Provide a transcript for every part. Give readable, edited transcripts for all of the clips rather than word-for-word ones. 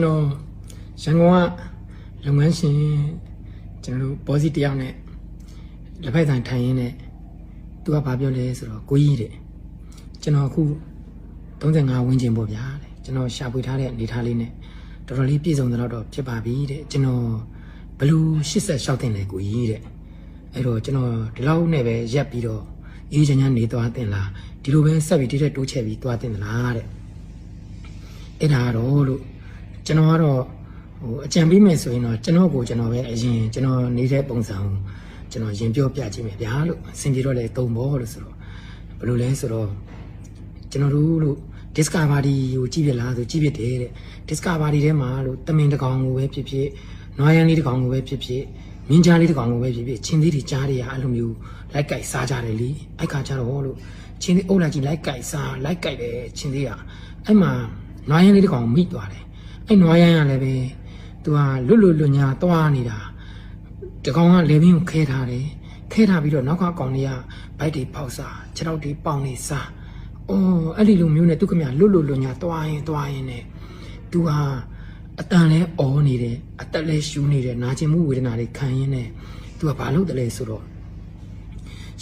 No, Shangwa, Longanshin, General Positione, the Python Tayene, Tua Babioles or Guide, General Who, don't think I win in Bobia, General Shabutale and Italine, totally peace on the lot of Chepabi, General Blue, she said shouting like Guide. Ero, General, the low neve, Japido, Eugenian Nitoatela, Tiluben Savitire to Chevi to attend the Lare. It had all. ကျွန်တော်ကတော့အကြံပေးမယ်ဆိုရင်တော့ကျွန်တော်ကိုကျွန်တော်ပဲအရင်ကျွန်တော်နေတဲ့ပုံစံကိုကျွန်တော်ရင်ပြောပြခြင်းပဲဗျာလို့အဆင်ပြေတော့လေတုံဘောလို့ဆိုတော့ဘယ်လိုလဲဆိုတော့ကျွန်တော်တို့လို့ Discovery ကိုကြည့်ပြလားဆိုကြည့်ပြတယ်တဲ့ Discovery ထဲမှာလို့တမင်တကောင်ကိုပဲဖြစ်ဖြစ်နွားရန်လေးတကောင်ကိုပဲဖြစ်ဖြစ်မြင်းကြားလေးတကောင်ကိုပဲဖြစ်ဖြစ်ချင်းသေးတွေကြားတွေအဲ့လိုမျိုးလိုက်ကြိုက်စားကြတယ်လေအဲ့ခါကျတော့လို့ချင်းသေးအုပ်လိုက်ကြီးလိုက်ကြိုက်စားလိုက်ကြိုက်တယ်ချင်းသေးကအဲ့မှာနွားရန်လေးတကောင်မိသွားတယ်အဲ့နွားရမ်းရလည်းပဲသူကလွတ်ညာသွားနေတာတကောင်ကလေဘင်းကိုခဲထားတယ်ခဲထားပြီးတော့နောက်ကကောင်လေးကဘိုက်တွေပေါက်စားခြေထောက်တွေပေါင်နေစားအော်အဲ့ဒီလိုမျိုးနဲ့သူကမြလွတ်ညာသွားရင်နဲ့သူဟာအတန်လဲအော်နေတယ်အသက်လဲရှူးနေတယ်နာကျင်မှုဝေဒနာတွေခံရင်းနဲ့သူကဘာလုပ်တယ်လဲဆိုတော့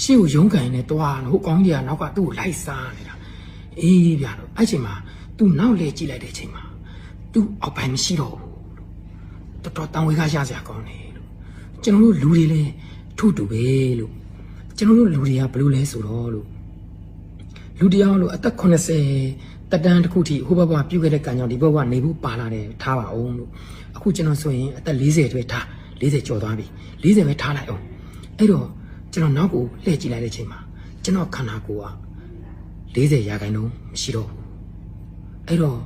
ရှေ့ကိုရုန်းကန်နေသွားဟိုကောင်ကြီးကနောက်ကသူ့ကိုလိုက်စားနေတာအေးဗျာတော့အဲ့ချိန်မှာသူနောက်လဲကြည့်လိုက်တဲ့အချိန်မှာသူအောက်ပိုင်းမရှိတော့ဘူးတော်တန်ဝေကရစရာကောင်းတယ်လို့ကျွန်တော်တို့လူတွေလည်းထို့တူပဲလို့ကျွန်တော်တို့လူတွေကဘယ်လိုလဲဆိုတော့လို့လူတရားလို့အသက်80တက်တန်းတစ်ခုထိဟိုဘက်ပြုတ်ခဲ့တဲ့ကံကြောင့်ဒီဘက်ကနေဘူးပါလာတယ်ထားပါအောင်လို့အခုကျွန်တော်ဆိုရင်အသက်40တွဲထား40ကျော်သွားပြီ40ပဲထားလိုက်အောင်အဲ့တော့ကျွန်တော်နောက်ကိုလှည့်ကြည့်လိုက်တဲ့အချိန်မှာကျွန်တော်ခန္ဓာကိုယ်က40ရာခိုင်နှုန်းမရှိတော့ဘူးအဲ့တော့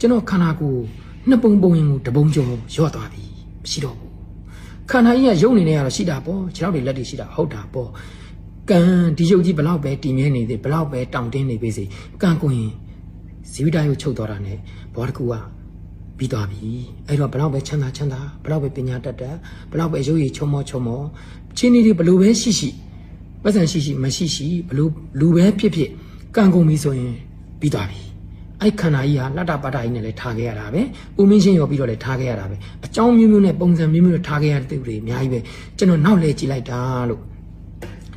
ကျွန်တော်ခန္ဓာကိုယ်နှစ်ပုံရင်ကိုတပုံကျော်ရော့သွားပြီမရှိတော့ဘူးခန္ဓာကြီးကရုပ်နေနေရတော့ရှိတာပေါ့ခြေထောက်တွေလက်တွေရှိတာဟုတ်တာပေါ့ကံဒီရုပ်ကြီးဘလောက်ပဲတည်မြဲနေသေးဘလောက်ပဲတောင့်တင်းနေပေစေကံကိုရင်ဇီဝတရုပ်ချုပ်သွားတာနဲ့ဘောတစ်ခုကပြီးသွားပြီအဲ့တော့ဘလောက်ပဲချမ်းသာဘလောက်ပဲပညာတတ်ဘလောက်ပဲရုပ်ရည်ချုံမောချင်းနေတွေဘလို့ပဲရှိပတ်စံရှိမရှိဘလို့လူပဲဖြစ်ကံကုန်ပြီဆိုရင်ပြီးသွားပြီအဲ့ခန္ဓာကြီးဟာလတ္တပတ္တကြီးနဲ့လည်းထားခဲ့ရတာပဲဥမင်းချင်းရောပြီးတော့လည်းထားခဲ့ရတာပဲအကြောင်းမျိုးနဲ့ပုံစံမျိုးနဲ့ထားခဲ့ရတဲ့သူတွေအများကြီးပဲကျွန်တော်နောက်လဲကြည့်လိုက်တာလို့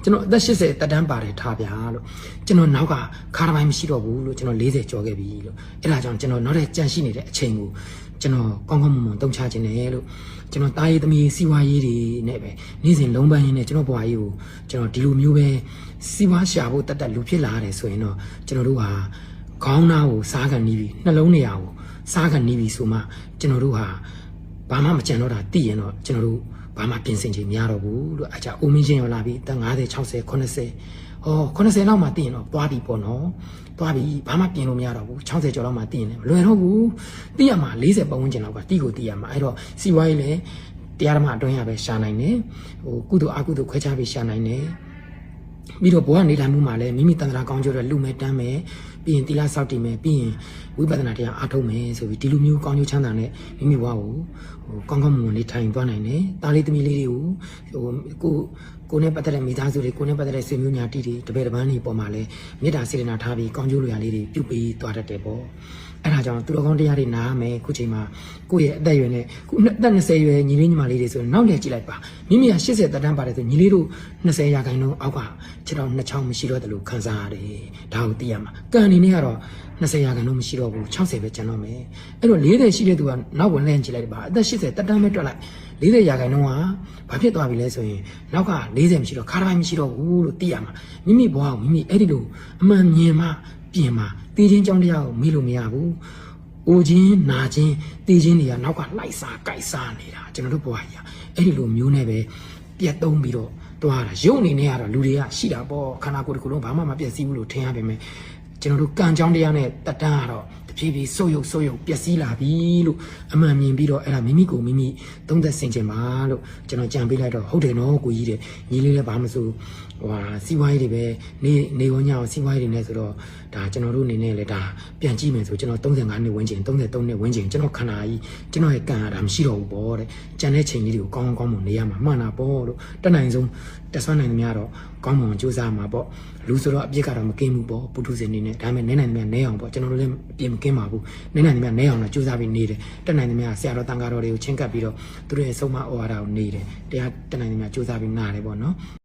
ကျွန်တော်အသက်80တက်တန်းပါတယ်ထားဗျာလို့ကျွန်တော်နောက်ကခါရပိုင်းမရှိတော့ဘူးလို့ကျွန်တော်40ကျော်ခဲ့ပြီလို့အဲ့ဒါကြောင့်ကျွန်တော်နောက်ထပ်ကြန့်ရှိနေတဲ့အချိန်ကိုကျွန်တော်ကောင်းမွန်တုံချခြင်းတယ်လို့ကျွန်တော်တားရည်သမီးစီဝါရေးတွေနဲ့ပဲနေ့စဉ်လုံးပန်းရင်းနဲ့ကျွန်တော်ဘွားကြီးကိုကျွန်တော်ဒီလိုမျိုးပဲစီဝါရှာဖို့တတ်လူဖြစ်လာတယ်ဆိုရင်တော့ကျွန်တော်တို့ဟာခေါင်းသားကိုစားကန်နီးပြီနှလုံးနေရာကိုစားကန်နီးပြီဆိုမှကျွန်တော်တို့ဟာဘာမှမကြံတော့တာသိရင်တော့ကျွန်တော်တို့ဘာမှပြင်ဆင်ခြင်းမရတော့ဘူးလို့အကြအိုမင်းချင်းရောလာပြီ50 60 80ဟော80လောက်မှသိရင်တော့သွားပြီပေါ့နော်သွားပြီဘာမှပြင်လို့မရတော့ဘူး60ကျော်လောက်မှသိရင်လည်းမလွယ်တော့ဘူးသိရမှာ40ပတ်ဝန်းကျင်လောက်ကတီးကိုသိရမှာအဲ့တော့စီဝိုင်းလည်းတရားဓမ္မအတွင်းရပဲရှာနိုင်တယ်ဟိုကုသိုလ်အကုသိုလ်ခွဲခြားပြီးရှာနိုင်တယ်ပြီးတော့ဘဝနေထိုင်မှုမှာလည်းမိမိတန်ត្រာကောင်းကျိုးတဲ့လူမဲ့တမ်းမယ်ပြီးရင်သီလစောင့်တည်မယ်ပြီးရင်ဝိပဿနာတရားအားထုတ်မယ်ဆိုပြီးဒီလိုမျိုးကောင်းကျိုးချမ်းသာနဲ့မိမိဘဝကိုကောင်းမွန်နေထိုင်သွားနိုင်တယ်တားလေးသမီးလေးတွေကိုကိုနဲ့ပတ်သက်တဲ့မိသားစုတွေကိုနဲ့ပတ်သက်တဲ့ဆွေမျိုးညာတီတွေတပည့်တပန်းတွေပေါ်မှာလည်းမေတ္တာစေတနာထားပြီးကောင်းကျိုးလိုရာလေးတွေပြုပေးသွားတတ်တယ်ပေါ့အဲ့ဒါကြောင့်သူတော်ကောင်းတရားတွေနားမယ်ခုချိန်မှာကိုယ့်ရဲ့အသက်အရွယ်နဲ့ခုအသက်20ရွယ်ညီလေးညီမလေးတွေဆိုရင်နောက်လည်းကြည့်လိုက်ပါမိမိက80တက်တန်းပါတယ်ဆိုညီလေးတို့20ရာခိုင်နှုန်းအောက်ကခြေထောက်2ချောင်းမရှိတော့တယ်လို့ခံစားရတယ်ဒါကိုသိရမှာကံအနေနဲ့ကတော့20ရာခိုင်နှုန်းမရှိတော့ဘူး60ပဲကျန်တော့မယ်အဲ့တော့40ရှိတဲ့သူကနောက်ဝင်လှည့်ကြည့်လိုက်ပါအသက်80တက်တန်းပဲတွက်လိုက်40ရာခိုင်နှုန်းကဘာဖြစ်သွားပြီလဲဆိုရင်နောက်က40မရှိတော့ခါတိုင်းမရှိတော့ဘူးလို့သိရမှာမိမိဘဝကိုမိမိအဲ့ဒီလိုအမှန်မြင်မှပြင်မှာတည်ခြင်းကြောင့်တရားကိုမေးလို့မရဘူး။အိုခြင်းနာခြင်းတည်ခြင်းတွေကနောက်ကလိုက်စားကြိုက်စားနေတာကျွန်တော်တို့ဘဝကြီးအဲ့ဒီလိုမျိုးနဲ့ပဲပြတ်သုံးပြီးတော့တွားတာရုပ်အနေနဲ့ကတော့လူတွေကရှိတာပေါ့ခန္ဓာကိုယ်တစ်ခုလုံးဘာမှမပြည့်စည်ဘူးလို့ထင်ရပေမဲ့ကျွန်တော်တို့ကံကြောင်းတရားနဲ့တက်တန်းကတော့တဖြည်းဖြည်းဆုပ်ယုပ်ပျက်စီးလာပြီလို့အမှန်မြင်ပြီးတော့အဲ့ဒါမိမိကိုမိမိသုံးသက်ဆင်ခြင်ပါလို့ကျွန်တော်ကြံပေးလိုက်တော့ဟုတ်တယ်နော်ကိုကြီးတဲ့ညီလေးလည်းဘာမှမဆိုစီးပွားရေးတွေပဲနေဝညအောင်စီးပွားရေးတွေနဲ့ဆိုတော့ဒါကျွန်တော်တို့အနေနဲ့လည်းဒါပြန်ကြည့်မယ်ဆိုကျွန်တော်35နှစ်ဝန်းကျင်33နှစ်ဝန်းကျင်ကျွန်တော်ခန္ဓာကြီးကျွန်တော်ရဲ့ကံရတာမရှိတော့ဘူးပေါ့တဲ့ကြံတဲ့ချိန်ကြီးတွေကိုကောင်းမွန်နေရမှာမှန်တာပေါ့လို့တက်နိုင်ဆုံးတက်ဆွမ်းနိုင်သမျှတော့ ကောင်းမွန်စူးစမ်းမှာပေါ့လူဆိုတော့အပြစ်ကတော့မကင်းဘူးပေါ့ပုထုဇဉ်နေနဲ့ဒါပေမဲ့နိုင်တယ်များနဲအောင်ပေါ့ကျွန်တော်တို့လည်းအပြစ်မကင်းပါဘူးနိုင်တယ်များနဲအောင်တော့စူးစမ်းပြီးနေတယ်တက်နိုင်တယ်များဆရာတော်တန်ဃာတော်တွေကိုချင်းကပ်ပြီးတော့သူတို့ရဲ့ဆုံးမဩဝါဒကိုနေတယ်တရားတက်နိုင်တယ်များစူးစမ်းပြီးနားတယ်ပေါ့နော်